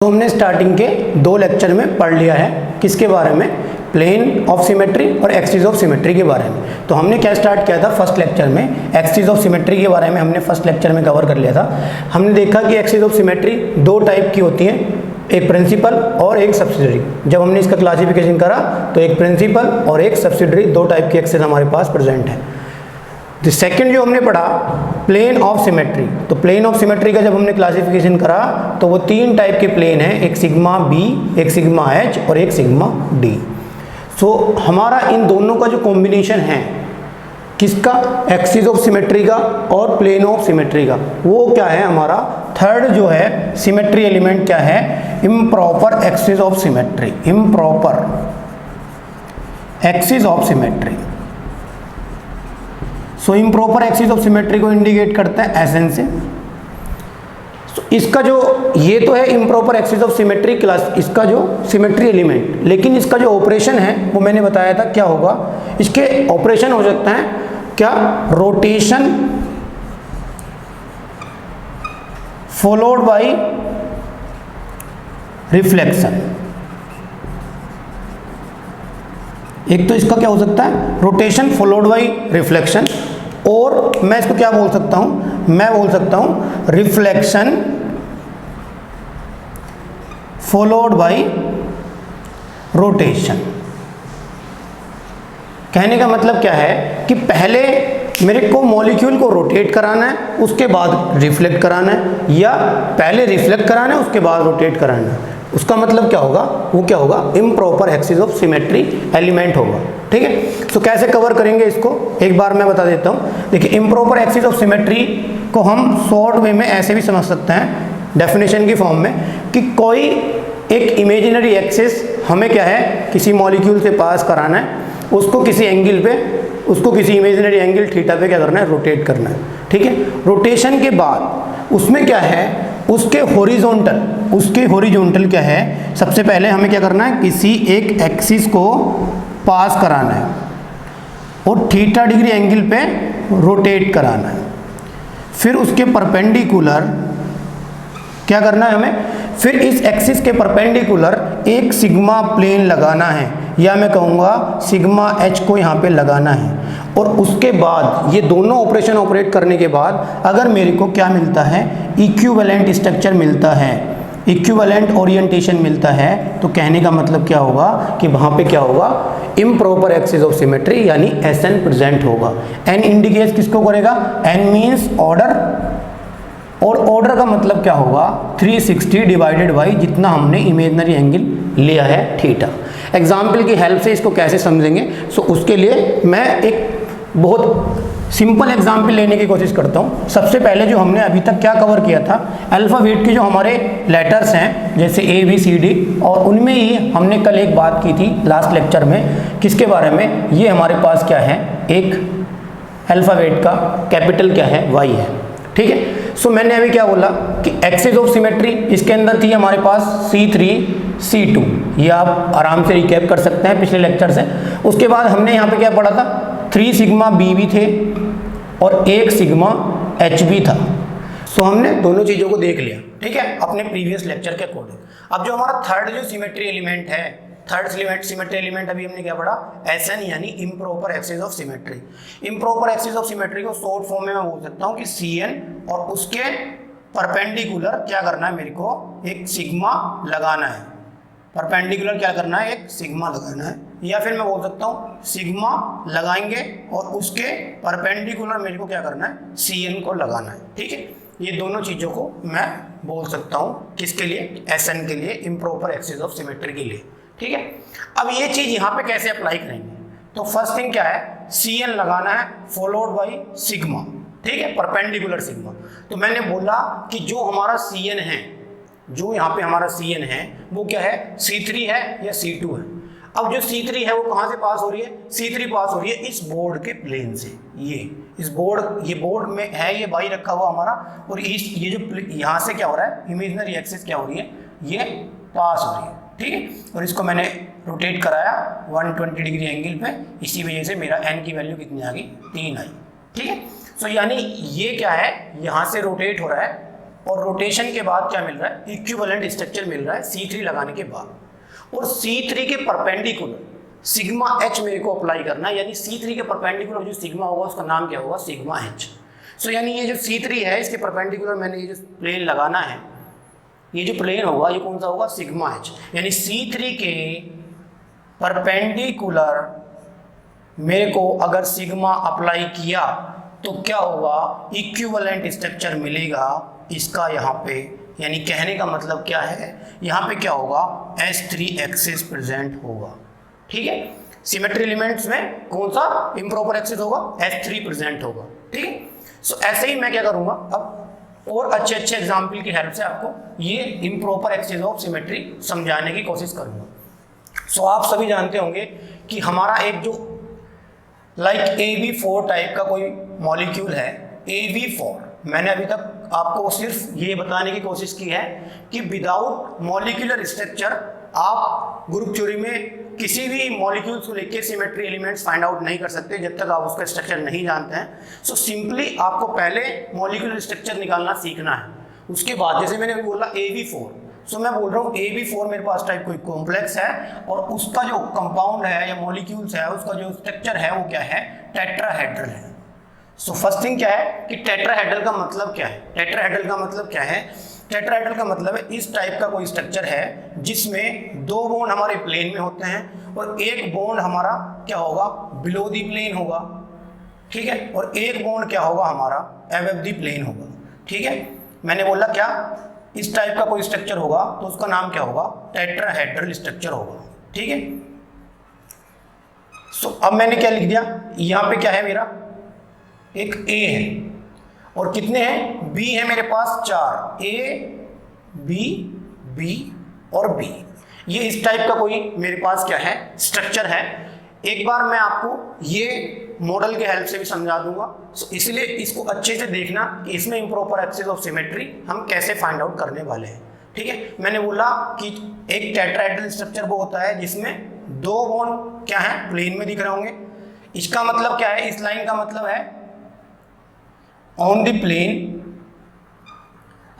तो हमने स्टार्टिंग के 2 लेक्चर में पढ़ लिया है किसके बारे में, प्लेन ऑफ सिमेट्री और एक्सिस ऑफ सिमेट्री के बारे में। तो हमने क्या स्टार्ट किया था फर्स्ट लेक्चर में, एक्सिस ऑफ सिमेट्री के बारे में हमने फर्स्ट लेक्चर में कवर कर लिया था। हमने देखा कि एक्सिस ऑफ सिमेट्री 2 टाइप की होती हैं, एक प्रिंसिपल और एक सब्सिडरी। जब हमने इसका क्लासिफिकेशन करा तो एक प्रिंसिपल और एक सब्सिडरी 2 टाइप की एक्सिस हमारे पास प्रेजेंट है। द सेकेंड जो हमने पढ़ा प्लेन ऑफ सिमेट्री, तो प्लेन ऑफ सिमेट्री का जब हमने क्लासिफिकेशन करा तो वो 3 टाइप के प्लेन हैं, एक सिग्मा बी, एक सिग्मा एच और एक सिग्मा डी। सो हमारा इन दोनों का जो कॉम्बिनेशन है किसका, एक्सिस ऑफ सिमेट्री का और प्लेन ऑफ सिमेट्री का, वो क्या है हमारा थर्ड जो है सिमेट्री एलिमेंट क्या है, improper axis of symmetry, improper axis of symmetry. So improper axis of symmetry को इंडिकेट करता है एसएन से। सो इसका जो ये तो है improper axis of symmetry class, इसका जो सिमेट्री एलिमेंट, लेकिन इसका जो ऑपरेशन है वो मैंने बताया था क्या होगा, इसके ऑपरेशन हो सकता है क्या, रोटेशन फॉलोड बाय रिफ्लेक्शन। एक तो इसका क्या हो सकता है, रोटेशन फॉलोड बाय रिफ्लेक्शन, और मैं इसको क्या बोल सकता हूं, मैं बोल सकता हूं रिफ्लेक्शन फॉलोड बाय रोटेशन। कहने का मतलब क्या है कि पहले मेरे को मॉलिक्यूल को रोटेट कराना है, उसके बाद रिफ्लेक्ट कराना है, या पहले रिफ्लेक्ट कराना है उसके बाद रोटेट कराना है। उसका मतलब क्या होगा, वो क्या होगा, improper axis of symmetry element होगा। ठीक है, तो कैसे कवर करेंगे इसको एक बार मैं बता देता हूँ। देखिए इम्प्रॉपर एक्सिस ऑफ सिमेट्री को हम शॉर्ट वे में ऐसे भी समझ सकते हैं डेफिनेशन की फॉर्म में, कि कोई एक इमेजिनरी एक्सिस हमें क्या है किसी मॉलिक्यूल से पास कराना है, उसको किसी एंगल पे, उसको किसी इमेजिनरी एंगल थीटा पे क्या करना है, रोटेट करना है। ठीक है, रोटेशन के बाद उसमें क्या है, उसके हॉरिजॉन्टल क्या है, सबसे पहले हमें क्या करना है, किसी एक एक्सिस को पास कराना है और थीटा डिग्री एंगल पे रोटेट कराना है। फिर उसके परपेंडिकुलर क्या करना है हमें, फिर इस एक्सिस के परपेंडिकुलर एक सिग्मा प्लेन लगाना है, या मैं कहूँगा सिग्मा एच को यहाँ पे लगाना है। और उसके बाद ये दोनों ऑपरेशन ऑपरेट करने के बाद अगर मेरे को क्या मिलता है, इक्विवेलेंट स्ट्रक्चर मिलता है, इक्विवेलेंट ओरिएंटेशन मिलता है, तो कहने का मतलब क्या होगा कि वहाँ पे क्या होगा, इम्प्रॉपर एक्सिस ऑफ सिमेट्री यानी एसएन प्रेजेंट होगा। एन इंडिकेट किसको करेगा, एन मीन्स ऑर्डर, और ऑर्डर का मतलब क्या होगा 360 डिवाइडेड बाई जितना हमने इमेजिनरी एंगल लिया है थीटा। एग्जाम्पल की हेल्प से इसको कैसे समझेंगे, सो उसके लिए मैं एक बहुत सिंपल एग्जाम्पल लेने की कोशिश करता हूँ। सबसे पहले जो हमने अभी तक क्या कवर किया था, अल्फ़ाबेट के जो हमारे लेटर्स हैं जैसे ए बी सी डी, और उनमें ही हमने कल एक बात की थी लास्ट लेक्चर में, किसके बारे में, ये हमारे पास क्या है, एक अल्फ़ाबेट का कैपिटल क्या है, वाई है। ठीक है, सो मैंने अभी क्या बोला कि एक्सिस ऑफ सिमेट्री इसके अंदर थी हमारे पास C3 C2, ये आप आराम से रिकैप कर सकते हैं पिछले लेक्चर से। उसके बाद हमने यहाँ पे क्या पढ़ा था, 3 सिग्मा बी भी थे और 1 सिग्मा एच भी था। सो हमने दोनों चीज़ों को देख लिया, ठीक है, अपने प्रीवियस लेक्चर के अकॉर्डिंग। अब जो हमारा थर्ड जो सिमेट्री एलिमेंट है, थर्ड सिमेट्री एलिमेंट अभी हमने क्या पढ़ा, एसएन यानी improper axis of symmetry. Improper axis of symmetry को शॉर्ट फॉर्म में मैं बोल सकता हूँ कि सीएन, और उसके परपेंडिकुलर क्या करना है, मेरे को एक सिग्मा लगाना है, परपेंडिकुलर क्या करना है, एक सिग्मा लगाना है, या फिर मैं बोल सकता हूँ सिग्मा लगाएंगे और उसके परपेंडिकुलर मेरे को क्या करना है, सीएन को लगाना है। ठीक है, ये दोनों चीज़ों को मैं बोल सकता हूँ किसके लिए, एसएन के लिए, इम्प्रॉपर एक्सिस ऑफ सिमेट्री के लिए। ठीक है, अब ये चीज़ यहाँ पे कैसे अप्लाई करेंगे, तो फर्स्ट थिंग क्या है, सीएन लगाना है फॉलोड बाय सिग्मा। ठीक है, परपेंडिकुलर सिग्मा। तो मैंने बोला कि जो हमारा सीएन है, जो यहाँ पे हमारा सीएन है वो क्या है, C3 है या C2 है। अब जो C3 है वो कहाँ से पास हो रही है, C3 पास हो रही है इस बोर्ड के प्लेन से, इस बोर्ड, ये बोर्ड में है, ये बाई रखा हुआ हमारा, और इस ये जो यहाँ से क्या हो रहा है, इमेजिनरी एक्सिस क्या हो रही है, ये पास हो रही है। ठीक है, और इसको मैंने रोटेट कराया 120 डिग्री एंगल पे, इसी वजह से मेरा n की वैल्यू कितनी आ गई, 3 आई। ठीक है, सो यानी ये क्या है, यहाँ से रोटेट हो रहा है और रोटेशन के बाद क्या मिल रहा है, इक्विवेलेंट स्ट्रक्चर मिल रहा है C3 लगाने के बाद। और C3 के परपेंडिकुलर सिग्मा H मेरे को अप्लाई करना है, यानी C3 के परपेंडिकुलर जो सिग्मा होगा उसका नाम क्या होगा, सिग्मा H। सो यानी ये जो C3 है इसके परपेंडिकुलर मैंने ये जो प्लेन लगाना है, ये जो प्लेन होगा ये कौन सा होगा, सिग्मा H। यानी C3 के परपेंडिकुलर मेरे को अगर सिग्मा अप्लाई किया तो क्या होगा, इक्विवेलेंट स्ट्रक्चर मिलेगा इसका यहाँ पे। यानी कहने का मतलब क्या है, यहाँ पे क्या होगा, S3 एक्सिस प्रेजेंट होगा। ठीक है, सिमेट्री एलिमेंट्स में कौन सा इम्प्रॉपर एक्सिस होगा, S3 प्रेजेंट होगा। ठीक है, सो ऐसे ही मैं क्या करूँगा, अब और अच्छे अच्छे एग्जाम्पल की हेल्प से आपको ये इम्प्रॉपर एक्सिस ऑफ सिमेट्री समझाने की कोशिश करूँगा। सो आप सभी जानते होंगे कि हमारा एक जो लाइक AB4 टाइप का कोई मॉलिक्यूल है, AB4, मैंने अभी तक आपको सिर्फ ये बताने की कोशिश की है कि विदाउट मॉलिक्यूलर स्ट्रक्चर आप ग्रुप थ्योरी में किसी भी मॉलिक्यूल्स को लेके सिमेट्री एलिमेंट्स फाइंड आउट नहीं कर सकते जब तक आप उसका स्ट्रक्चर नहीं जानते हैं। सो सिंपली आपको पहले मॉलिक्यूलर स्ट्रक्चर निकालना सीखना है, उसके बाद जैसे मैंने अभी बोला AB4, सो मैं बोल रहा हूँ AB4 मेरे पास टाइप कोई कॉम्प्लेक्स है और उसका जो कंपाउंड है या मॉलिक्यूल्स है उसका जो स्ट्रक्चर है वो क्या है, टेट्राहेड्रल है। सो फर्स्ट थिंग क्या है कि टेट्राहेड्रल का मतलब क्या है, टेट्राहेड्रल का मतलब क्या है, टेट्राहेड्रल का मतलब है इस टाइप का कोई स्ट्रक्चर है जिसमें दो बॉन्ड हमारे प्लेन में होते हैं और एक बॉन्ड हमारा क्या होगा, बिलो दी प्लेन होगा। ठीक है, और एक बॉन्ड क्या होगा हमारा, अबव दी प्लेन होगा। ठीक है, मैंने बोला क्या, इस टाइप का कोई स्ट्रक्चर होगा तो उसका नाम क्या होगा, टेट्राहेड्रल स्ट्रक्चर होगा। ठीक है, सो अब मैंने क्या लिख दिया, यहाँ पे क्या है मेरा, एक A है और कितने हैं, B है मेरे पास 4, A B B और B। ये इस टाइप का कोई मेरे पास क्या है, स्ट्रक्चर है। एक बार मैं आपको ये मॉडल के हेल्प से भी समझा दूंगा, सो इसलिए इसको अच्छे से देखना कि इसमें इम्प्रॉपर एक्सिस ऑफ सिमेट्री हम कैसे फाइंड आउट करने वाले हैं। ठीक है, मैंने बोला कि एक टेट्राहेड्रल स्ट्रक्चर वो होता है जिसमें दो बॉन्ड क्या है, प्लेन में दिख रहे होंगे। इसका मतलब क्या है, इस लाइन का मतलब है ऑन द प्लेन।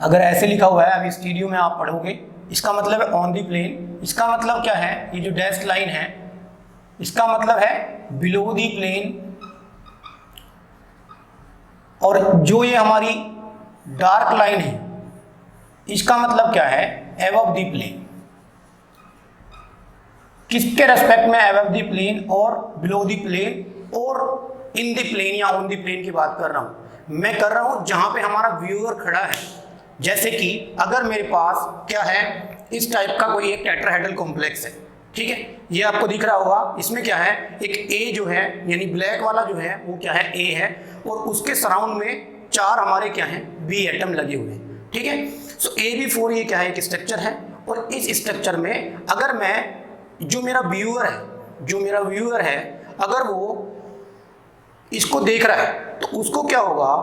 अगर ऐसे लिखा हुआ है, अभी स्टूडियो में आप पढ़ोगे, इसका मतलब है ऑन द प्लेन। इसका मतलब क्या है, ये जो डैश लाइन है इसका मतलब है बिलो दी प्लेन। और जो ये हमारी डार्क लाइन है इसका मतलब क्या है, अबव दी प्लेन। किसके रेस्पेक्ट में, अबव दी प्लेन और बिलो दी प्लेन और इन दी प्लेन या ऑन दी प्लेन की बात कर रहा हूं। मैं कर रहा हूं जहां पे हमारा व्यूअर खड़ा है। जैसे कि अगर मेरे पास क्या है, इस टाइप का कोई एक टेट्राहेड्रल कॉम्प्लेक्स है। ठीक है, ये आपको दिख रहा होगा, इसमें क्या है, एक A जो है यानी ब्लैक वाला जो है वो क्या है, A है और उसके सराउंड में 4 हमारे क्या हैं, B एटम लगे हुए हैं। ठीक है, सो AB4 ये क्या है, एक स्ट्रक्चर है और इस स्ट्रक्चर में अगर मैं जो मेरा व्यूअर है अगर वो इसको देख रहा है तो उसको क्या होगा,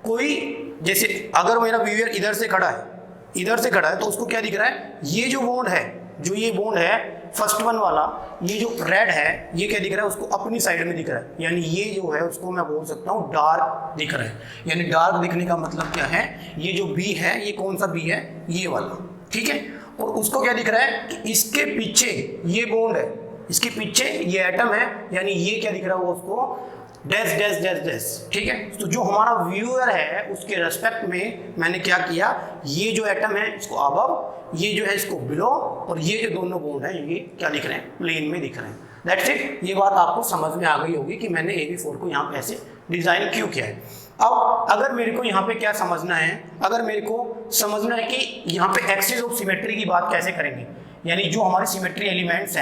कोई जैसे अगर मेरा व्यूअर इधर से खड़ा है तो उसको क्या दिख रहा है, ये जो बॉन्ड है फर्स्ट वन वाला, ये जो रेड है ये क्या दिख रहा है, उसको अपनी साइड में दिख रहा है। यानी ये जो है उसको मैं बोल सकता हूँ डार्क दिख रहा है। यानी डार्क दिखने का मतलब क्या है, ये जो B है ये कौन सा B है, ये वाला। ठीक है, और उसको क्या दिख रहा है कि इसके पीछे ये बॉन्ड है, इसके पीछे ये एटम है, यानी ये क्या दिख रहा है उसको डैश डैश डैश डैश। ठीक है, तो जो हमारा व्यूअर है उसके रेस्पेक्ट में मैंने क्या किया, ये जो एटम है इसको अबव, ये जो है इसको बिलो और ये जो दोनों बॉन्ड है ये क्या दिख रहे हैं, प्लेन में दिख रहे हैं। That's it. ये बात आपको समझ में आ गई होगी कि मैंने AB4 को यहाँ पे ऐसे डिजाइन क्यों किया है। अब अगर मेरे को यहाँ पे क्या समझना है, अगर मेरे को समझना है कि यहाँ पे एक्सिस ऑफ सिमेट्री की बात कैसे करेंगे, यानी जो हमारे सिमेट्री एलिमेंट्स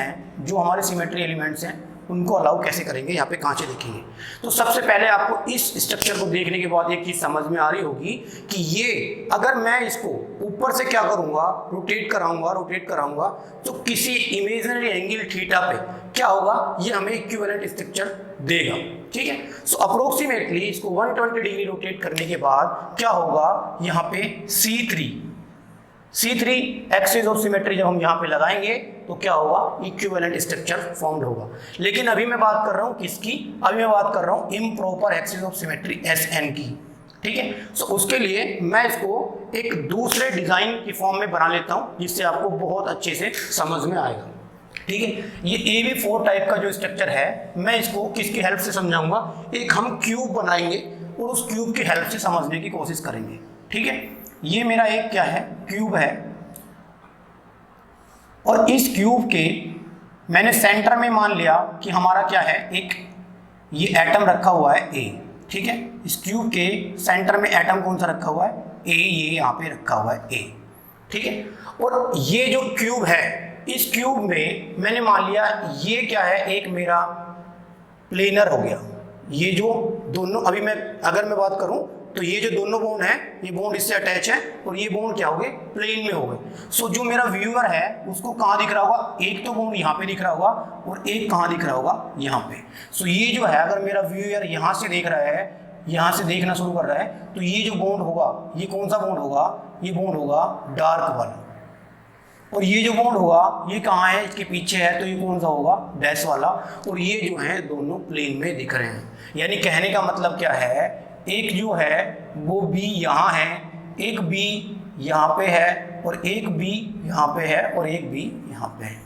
हैं उनको अलाउ कैसे करेंगे, यहाँ पे कहाँ से देखेंगे। तो सबसे पहले आपको इस स्ट्रक्चर को देखने के बाद एक चीज समझ में आ रही होगी कि ये अगर मैं इसको ऊपर से क्या करूँगा, रोटेट कराऊंगा तो किसी इमेजिनरी एंगल थीटा पे क्या होगा, ये हमें इक्विवेलेंट स्ट्रक्चर देगा। ठीक है, सो अप्रोक्सीमेटली इसको 120 डिग्री रोटेट करने के बाद क्या होगा, यहाँ पे C3 एक्सिस ऑफ सिमेट्री जब हम यहाँ पे लगाएंगे तो क्या होगा, इक्विवेलेंट स्ट्रक्चर फॉर्म्ड होगा। लेकिन अभी मैं बात कर रहा हूँ किसकी, अभी मैं बात कर रहा हूँ improper axis of symmetry SN की। ठीक है। सो उसके लिए मैं इसको एक दूसरे डिजाइन की फॉर्म में बना लेता हूं जिससे आपको बहुत अच्छे से समझ में आएगा। ठीक है, ये AB4 टाइप का जो स्ट्रक्चर है मैं इसको किसकी हेल्प से समझाऊंगा, एक हम क्यूब बनाएंगे और उस क्यूब की हेल्प से समझने की कोशिश करेंगे। ठीक है, ये मेरा एक क्या है, क्यूब है, और इस क्यूब के मैंने सेंटर में मान लिया कि हमारा क्या है, एक ये एटम रखा हुआ है A। ठीक है, इस क्यूब के सेंटर में एटम कौन सा रखा हुआ है, A, ये यहाँ पे रखा हुआ है A। ठीक है, और ये जो क्यूब है, इस क्यूब में मैंने मान लिया ये क्या है, एक मेरा प्लेनर हो गया। ये जो दोनों अभी अगर मैं बात करूं तो ये जो दोनों बोन है, ये बोन इससे अटैच है और ये बोन क्या हो गए, प्लेन में हो गए। सो जो मेरा व्यूअर है उसको कहाँ दिख रहा होगा, एक तो बोन यहाँ पे दिख रहा होगा और एक कहाँ दिख रहा होगा, यहाँ पे। सो ये जो है, अगर मेरा व्यूअर यहाँ से देख रहा है, यहाँ से देखना शुरू कर रहा है, तो ये जो बोन होगा, ये कौन सा बोन होगा, ये बोन होगा डार्क वाला। और ये जो बॉन्ड होगा ये कहाँ है, इसके पीछे है, तो ये कौन सा होगा, डैश वाला। और ये जो है दोनों प्लेन में दिख रहे हैं। यानी कहने का मतलब क्या है, एक जो है वो B यहाँ है, एक B यहाँ पे है, और एक B यहाँ पे है, और एक B यहाँ पे है।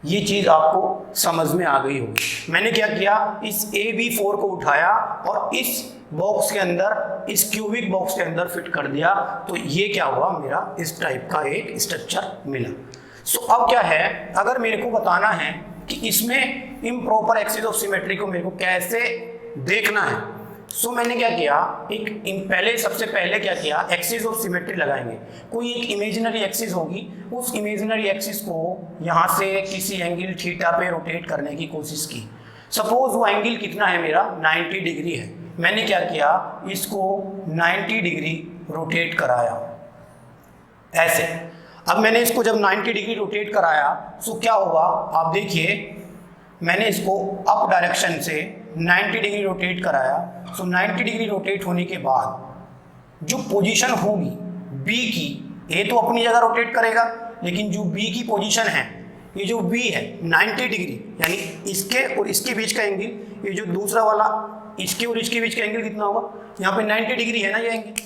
ये चीज़ आपको समझ में आ गई होगी। मैंने क्या किया, इस AB4 को उठाया और इस बॉक्स के अंदर, इस क्यूबिक बॉक्स के अंदर फिट कर दिया, तो ये क्या हुआ, मेरा इस टाइप का एक स्ट्रक्चर मिला। सो अब क्या है, अगर मेरे को बताना है कि इसमें इम्प्रॉपर एक्सिस ऑफ सिमेट्री को मेरे को कैसे देखना है, सो मैंने क्या किया, सबसे पहले क्या किया, एक्सिस ऑफ सिमेट्री लगाएंगे। कोई एक इमेजिनरी एक्सिस होगी, उस इमेजिनरी एक्सिस को यहाँ से किसी एंगल थीटा पे रोटेट करने की कोशिश की। सपोज वो एंगल कितना है मेरा, 90 डिग्री है। मैंने क्या किया, इसको 90 डिग्री रोटेट कराया ऐसे। अब मैंने इसको जब 90 डिग्री रोटेट कराया, सो क्या हुआ, आप देखिए, मैंने इसको अप डायरेक्शन से 90 डिग्री रोटेट कराया। सो 90 डिग्री रोटेट होने के बाद जो पोजीशन होगी B की, A तो अपनी जगह रोटेट करेगा, लेकिन जो B की पोजीशन है, ये जो B है 90 डिग्री, यानी इसके और इसके बीच का एंगल, ये जो दूसरा वाला इसके और इसके बीच का एंगल कितना होगा, यहाँ पे 90 डिग्री है ना ये एंगल।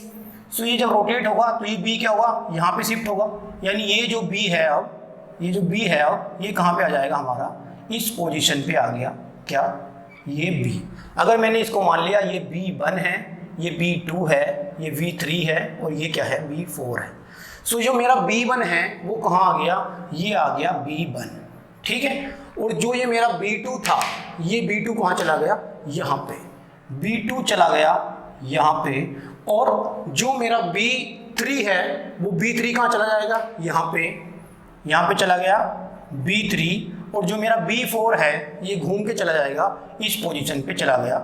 सो ये जब रोटेट होगा तो ये B क्या होगा, यहाँ पे शिफ्ट होगा। यानी ये जो B है, अब ये जो B है, अब ये कहाँ पे आ जाएगा, हमारा इस पोजीशन पे आ गया, क्या, ये B। अगर मैंने इसको मान लिया ये B1 है, ये B2 है, ये V3 है, और ये क्या है, B4 है। सो जो मेरा B1 है वो कहाँ आ गया, ये आ गया B1। ठीक है, और जो ये मेरा B2 था, ये B2 कहाँ चला गया, यहाँ पे B2 चला गया यहाँ पे। और जो मेरा B3 है वो B3 कहाँ चला जाएगा, यहाँ पे चला गया B3। और जो मेरा B4 है ये घूम के चला जाएगा, इस पोजीशन पे चला गया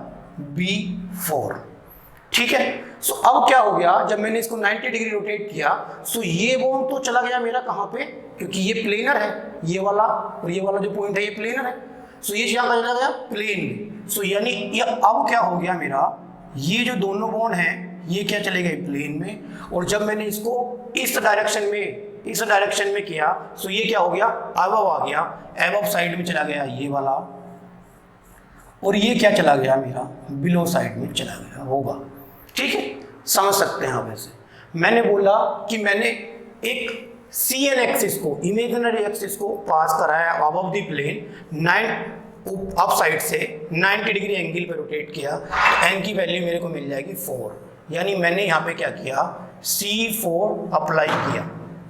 B4। ठीक है, सो अब क्या हो गया, जब मैंने इसको 90 डिग्री रोटेट किया, सो ये बोन तो चला गया मेरा कहाँ पे, क्योंकि ये प्लेनर है, ये वाला और ये वाला जो पॉइंट है ये प्लेनर है। सो ये क्या चला गया, प्लेन में। सो यानी ये अब क्या हो गया मेरा, ये जो दोनों बोन हैं ये क्या चले गए, प्लेन में। और जब मैंने इसको इस डायरेक्शन में किया, सो ये क्या हो गया, अबव आ गया, अबव साइड में चला गया ये वाला, और ये क्या चला गया मेरा, बिलो साइड में चला गया होगा। ठीक है, समझ सकते हैं आप। ऐसे मैंने बोला कि मैंने एक CN एक्सिस को, इमेजिनरी एक्सिस को पास कराया above the plane, up side से 90 डिग्री एंगल पे रोटेट किया, तो n की वैल्यू मेरे को मिल जाएगी 4। यानी मैंने यहाँ पे क्या किया, C4 अप्लाई किया।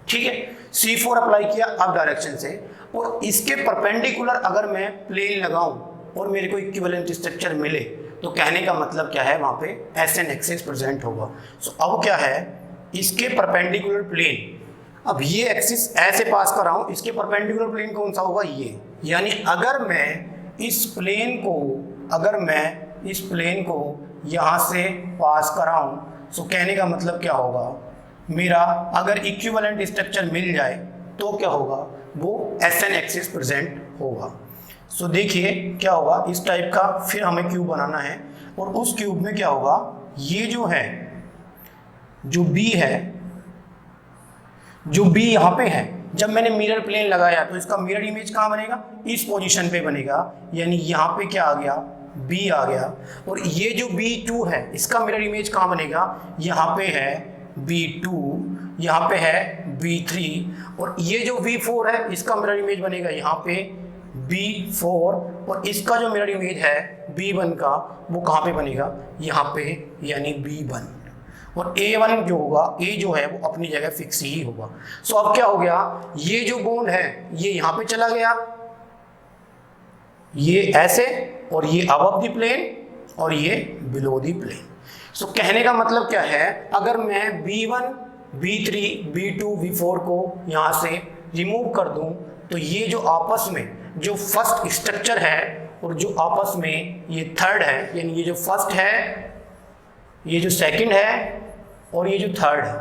ठीक है, C4 अप्लाई किया अप डायरेक्शन से, और इसके परपेंडिकुलर अगर मैं प्लेन लगाऊं और मेरे को इक्विवेलेंट स्ट्रक्चर मिले, तो कहने का मतलब क्या है, वहाँ पे SN एक्सिस प्रेजेंट होगा। सो अब क्या है, इसके परपेंडिकुलर प्लेन, अब ये एक्सिस ऐसे पास कर रहा हूँ, इसके परपेंडिकुलर प्लेन कौन सा होगा, ये। यानी अगर मैं इस प्लेन को यहाँ से पास कराऊँ, सो कहने का मतलब क्या होगा, मेरा अगर इक्विवेलेंट स्ट्रक्चर मिल जाए तो क्या होगा, वो SN एक्सिस प्रेजेंट होगा। सो देखिए क्या होगा, इस टाइप का फिर हमें क्यूब बनाना है, और उस क्यूब में क्या होगा, ये जो है, जो B है, जो B यहाँ पे है, जब मैंने मिरर प्लेन लगाया तो इसका मिरर इमेज कहाँ बनेगा, इस पोजीशन पे बनेगा। यानी यहाँ पे क्या आ गया, B आ गया, और ये जो B2 है इसका मिरर इमेज कहाँ बनेगा, यहाँ पे है B2, यहाँ पे है B3, और ये जो V4 है इसका मिरर इमेज बनेगा यहाँ पे B4, और इसका जो मिरर इमेज है B1 का वो कहाँ पे बनेगा, यहाँ पे, यानी B1। और A1 जो होगा, A जो है वो अपनी जगह फिक्स ही होगा। सो अब क्या हो गया, ये जो बॉन्ड है ये यहाँ पे चला गया, ये ऐसे, और ये अबव द प्लेन और ये बिलो द प्लेन। सो कहने का मतलब क्या है, अगर मैं B1, B3, B2, B4 को यहाँ से रिमूव कर दूं तो ये जो आपस में जो फर्स्ट स्ट्रक्चर है और जो आपस में ये थर्ड है, यानी ये जो फर्स्ट है, ये जो सेकंड है और ये जो थर्ड है,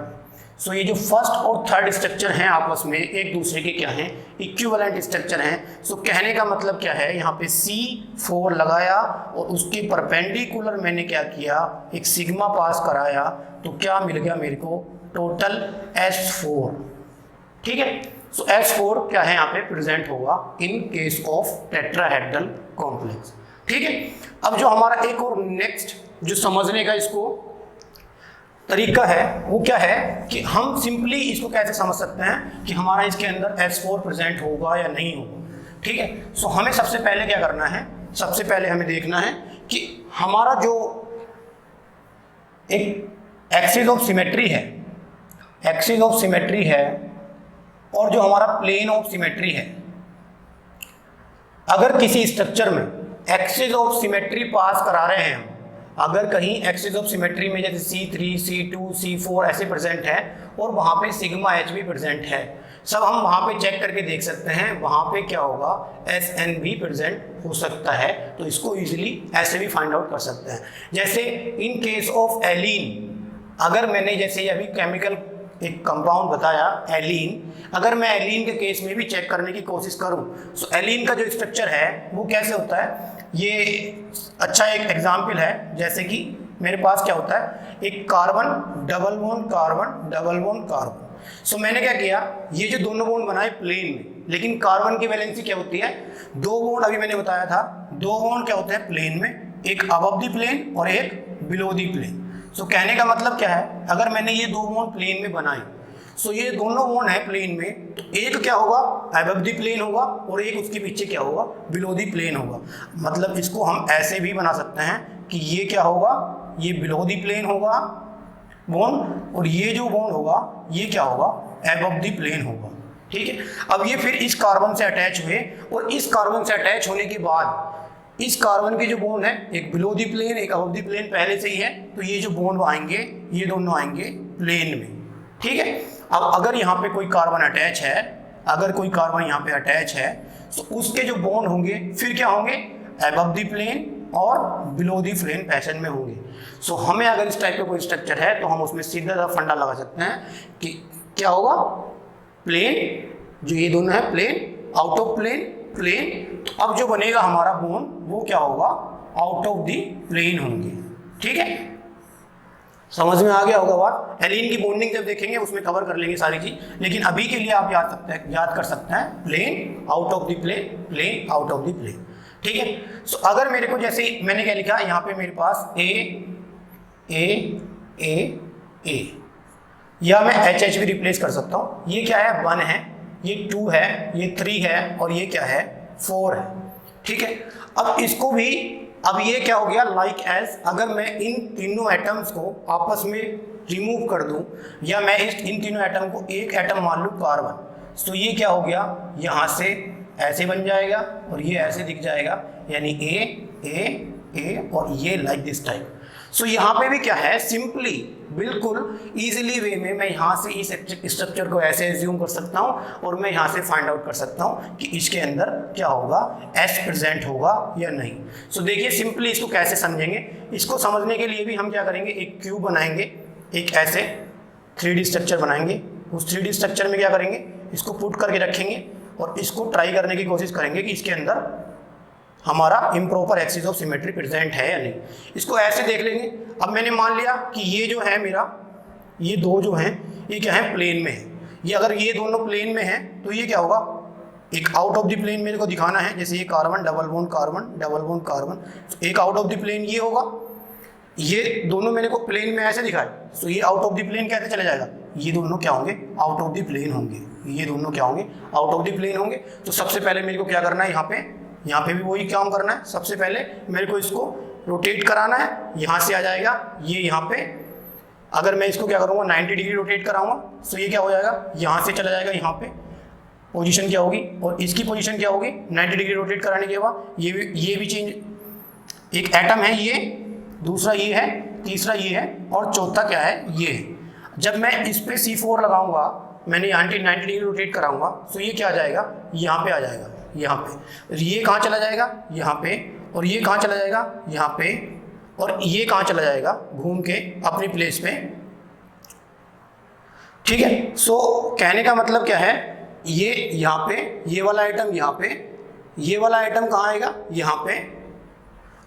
सो ये जो फर्स्ट और थर्ड स्ट्रक्चर हैं आपस में एक दूसरे के क्या हैं, इक्विवेलेंट स्ट्रक्चर हैं। सो कहने का मतलब क्या है, यहाँ पे C4 लगाया और उसके परपेंडिकुलर मैंने क्या किया, एक सिग्मा पास कराया, तो क्या मिल गया मेरे को, टोटल S4। ठीक है, सो S4 क्या है यहाँ पे प्रेजेंट होगा in case of tetrahedral complex. ठीक है, अब जो हमारा एक और नेक्स्ट जो समझने का इसको तरीका है वो क्या है कि हम सिंपली इसको कैसे समझ सकते हैं कि हमारा इसके अंदर S4 प्रेजेंट होगा या नहीं होगा। ठीक है, सो हमें सबसे पहले क्या करना है, सबसे पहले हमें देखना है कि हमारा जो एक एक्सिस ऑफ सिमेट्री है, एक्सिस ऑफ सिमेट्री है, और जो हमारा प्लेन ऑफ सिमेट्री है, अगर किसी स्ट्रक्चर में एक्सिस ऑफ सिमेट्री पास करा रहे हैं हम, अगर कहीं एक्सिस ऑफ सिमेट्री में जैसे C3, C2, C4 ऐसे प्रेजेंट है और वहाँ पे सिग्मा H भी प्रेजेंट है, सब हम वहाँ पे चेक करके देख सकते हैं, वहाँ पे क्या होगा, SN भी प्रेजेंट हो सकता है, तो इसको इजीली ऐसे भी फाइंड आउट कर सकते हैं। जैसे इन केस ऑफ एलीन, अगर मैंने जैसे अभी केमिकल एक कंपाउंड बताया एलीन, अगर मैं एलीन के केस में भी चेक करने की कोशिश करूं, सो एलीन का जो स्ट्रक्चर है वो कैसे होता है, ये अच्छा एक एग्जाम्पल है। जैसे कि मेरे पास क्या होता है, एक carbon double bond carbon double bond carbon. So मैंने क्या किया, ये जो दोनों बॉन्ड बनाए प्लेन में, लेकिन कार्बन की वैलेंसी क्या होती है, दो बॉन्ड, अभी मैंने बताया था दो बॉन्ड क्या होते हैं प्लेन में, एक अबव द प्लेन और एक बिलो द प्लेन। सो कहने का मतलब क्या है, अगर मैंने ये दो बॉन्ड प्लेन में बनाए, सो ये दोनों बॉन्ड है प्लेन में, तो एक क्या होगा अबव द प्लेन होगा और एक उसके पीछे क्या होगा, बिलो द प्लेन होगा। मतलब इसको हम ऐसे भी बना सकते हैं कि ये क्या होगा, ये बिलो द प्लेन होगा बॉन्ड, और ये जो बॉन्ड होगा ये क्या होगा, अबव द प्लेन होगा। ठीक है, अब ये फिर इस कार्बन से अटैच हुए, और इस कार्बन से अटैच होने के बाद इस कार्बन के जो बॉन्ड है, एक बिलो द प्लेन एक अबव द प्लेन पहले से ही है, तो ये जो बॉन्ड आएंगे ये दोनों आएंगे प्लेन में। ठीक है, अब अगर यहाँ पे कोई कार्बन अटैच है, अगर कोई कार्बन यहाँ पे अटैच है, तो उसके जो बॉन्ड होंगे फिर क्या होंगे, अबव द प्लेन और बिलो द प्लेन पैटर्न में होंगे। सो हमें अगर इस टाइप का कोई स्ट्रक्चर है तो हम उसमें सीधा सा फंडा लगा सकते हैं कि क्या होगा, प्लेन, जो ये दोनों है plane, out of plane plane, तो अब जो बनेगा हमारा बॉन्ड वो क्या होगा, आउट ऑफ द प्लेन होंगे। ठीक है, समझ में आ गया होगा बात। एलीन की बॉन्डिंग जब देखेंगे उसमें कवर कर लेंगे सारी चीज, लेकिन अभी के लिए आप याद कर सकते हैं plane out of the plane, plane out of the plane. ठीक है, सो अगर मेरे को जैसे मैंने क्या लिखा यहाँ पे मेरे पास ए ए ए ए, या मैं HH भी रिप्लेस कर सकता हूँ। ये क्या है, 1 है, ये 2 है, ये 3 है, और ये क्या है, 4 है। ठीक है, अब इसको भी, अब ये क्या हो गया, लाइक एज, अगर मैं इन तीनों एटम्स को आपस में रिमूव कर दूं, या मैं इन तीनों एटम को एक एटम मान लूँ कार्बन, तो ये क्या हो गया, यहाँ से ऐसे बन जाएगा और ये ऐसे दिख जाएगा, यानी ए और ये लाइक दिस टाइप। सो यहाँ पे भी क्या है, सिंपली बिल्कुल इजीली वे में मैं यहाँ से इस स्ट्रक्चर को ऐसे एज्यूम कर सकता हूँ और मैं यहाँ से फाइंड आउट कर सकता हूँ कि इसके अंदर क्या होगा, S प्रेजेंट होगा या नहीं। सो देखिए सिंपली इसको कैसे समझेंगे, इसको समझने के लिए भी हम क्या करेंगे, एक क्यूब बनाएंगे, एक ऐसे 3D स्ट्रक्चर बनाएंगे, उस 3D स्ट्रक्चर में क्या करेंगे, इसको पुट करके रखेंगे और इसको ट्राई करने की कोशिश करेंगे कि इसके अंदर हमारा improper axis of symmetry present है या नहीं। इसको ऐसे देख लेंगे। अब मैंने मान लिया कि ये जो है मेरा, ये दो जो हैं ये क्या है, प्लेन में है। ये अगर ये दोनों प्लेन में हैं तो ये क्या होगा, एक आउट ऑफ द प्लेन मेरे को दिखाना है, जैसे ये carbon double bond carbon double bond carbon, एक आउट ऑफ द प्लेन ये होगा, ये दोनों मेरे को प्लेन में ऐसे दिखाए, तो ये आउट ऑफ द प्लेन कैसे चले जाएगा, ये दोनों क्या होंगे, आउट ऑफ द प्लेन होंगे, ये दोनों क्या होंगे, आउट ऑफ द प्लेन होंगे। तो सबसे पहले मेरे को क्या करना है, यहाँ पे भी वही काम करना है। सबसे पहले मेरे को इसको रोटेट कराना है, यहाँ से आ जाएगा ये यहाँ पे, अगर मैं इसको क्या करूँगा 90 डिग्री रोटेट कराऊंगा तो ये क्या हो जाएगा, यहाँ से चला जाएगा, यहाँ पे पोजीशन क्या होगी और इसकी पोजीशन क्या होगी, 90 डिग्री रोटेट कराने के बाद ये भी चेंज, एक एटम है ये, दूसरा ये है, तीसरा ये है और चौथा क्या है, ये है। जब मैं इस पे C4 लगाऊंगा, मैंने यहाँ 90 डिग्री रोटेट कराऊंगा तो ये क्या आ जाएगा, यहाँ पे आ जाएगा, यहाँ पे। ये कहाँ चला जाएगा, यहाँ पे, और ये कहाँ चला जाएगा, यहाँ पे, और ये कहाँ चला जाएगा, घूम के अपनी प्लेस पे। ठीक है, सो कहने का मतलब क्या है, ये यहाँ पे, ये वाला आइटम यहाँ पे, ये वाला आइटम कहाँ आएगा, यहाँ पे,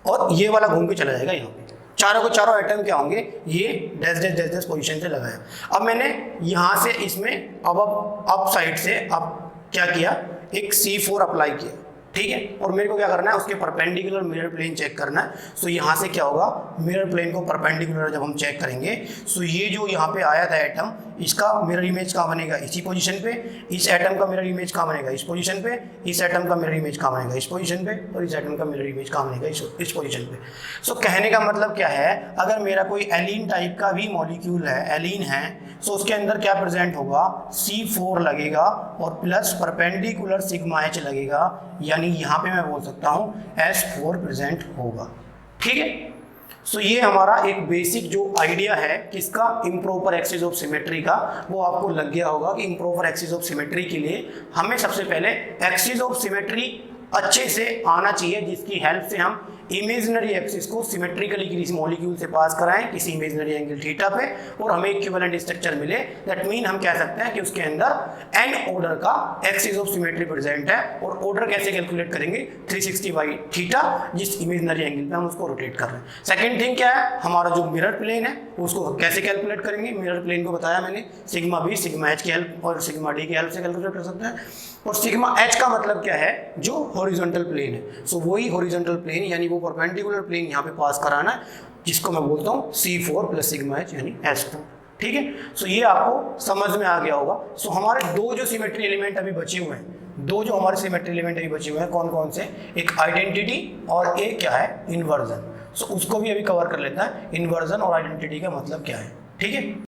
और ये वाला घूम के चला जाएगा यहाँ पे। चारों को चारों आइटम क्या होंगे, ये dash dash dash dash position से लगाया। अब मैंने यहाँ से इसमें अप साइड से अब क्या किया, एक C4 अप्लाई किया, ठीक है। और मेरे को क्या करना है, उसके परपेंडिकुलर मिरर प्लेन चेक करना है। सो यहाँ से क्या होगा, मिरर प्लेन को परपेंडिकुलर जब हम चेक करेंगे, सो ये जो यहाँ पे आया था एटम, इसका मिरर इमेज कहाँ बनेगा, इसी पोजीशन पे। इस एटम का मिरर इमेज कहाँ बनेगा, इस पोजीशन पे। इस एटम का मिरर इमेज कहाँ बनेगा, इस पोजीशन पे। और इस एटम का मिरर इमेज कहाँ बनेगा, इस पोजीशन पे। सो कहने का मतलब क्या है, अगर मेरा कोई एलीन टाइप का भी मॉलिक्यूल है, एलीन है, सो उसके अंदर क्या प्रेजेंट होगा, C4 लगेगा और प्लस परपेंडिकुलर सिग्मा H लगेगा, यानी यहाँ पे मैं बोल सकता हूँ S4 प्रेजेंट होगा। ठीक है, सो ये हमारा एक बेसिक जो आइडिया है किसका, इम्प्रॉपर एक्सिस ऑफ सिमेट्री का, वो आपको लग गया होगा कि इम्प्रॉपर एक्सिस ऑफ सिमेट्री के लिए हमें सबसे पहले एक्सिस ऑफ सिमेट्री अच्छे से आना चाहिए, जिसकी हेल्प से हम इमेजिनरी एक्सिस को सिमेट्रिकली किसी मॉलिक्यूल से पास कराएं किसी इमेजिनरी एंगल थीटा पे, और हमें इक्विवेलेंट स्ट्रक्चर मिले। दैट मीन हम कह सकते हैं कि उसके अंदर n ऑर्डर का एक्सिस ऑफ सिमेट्री प्रेजेंट है। और ऑर्डर कैसे कैलकुलेट करेंगे, 360 बाई थीटा, जिस इमेजिनरी एंगल पे हम उसको रोटेट कर रहे हैं। सेकेंड थिंग क्या है, हमारा जो मिरर प्लेन है उसको कैसे कैलकुलेट करेंगे। मिरर प्लेन को बताया मैंने, सिग्मा बी सिग्मा एच की हेल्प और सिग्मा डी की हेल्प से कैलकुलेट कर सकते हैं। और सिग्मा एच का मतलब क्या है, जो हॉरिजॉन्टल प्लेन है। सो वही हॉरिजॉन्टल प्लेन यानी वो परपेंडिकुलर प्लेन यहाँ पे पास कराना है, जिसको मैं बोलता हूँ C4 प्लस सिग्मा एच यानी S4। ठीक है, सो ये आपको समझ में आ गया होगा। सो हमारे दो जो सिमेट्री एलिमेंट अभी बचे हुए हैं, दो जो हमारे सिमेट्री एलिमेंट अभी बचे हुए हैं, कौन कौन से, एक आइडेंटिटी और एक क्या है, इन्वर्जन। सो उसको भी अभी कवर कर लेता है, इन्वर्जन और आइडेंटिटी का मतलब क्या है। ठीक है।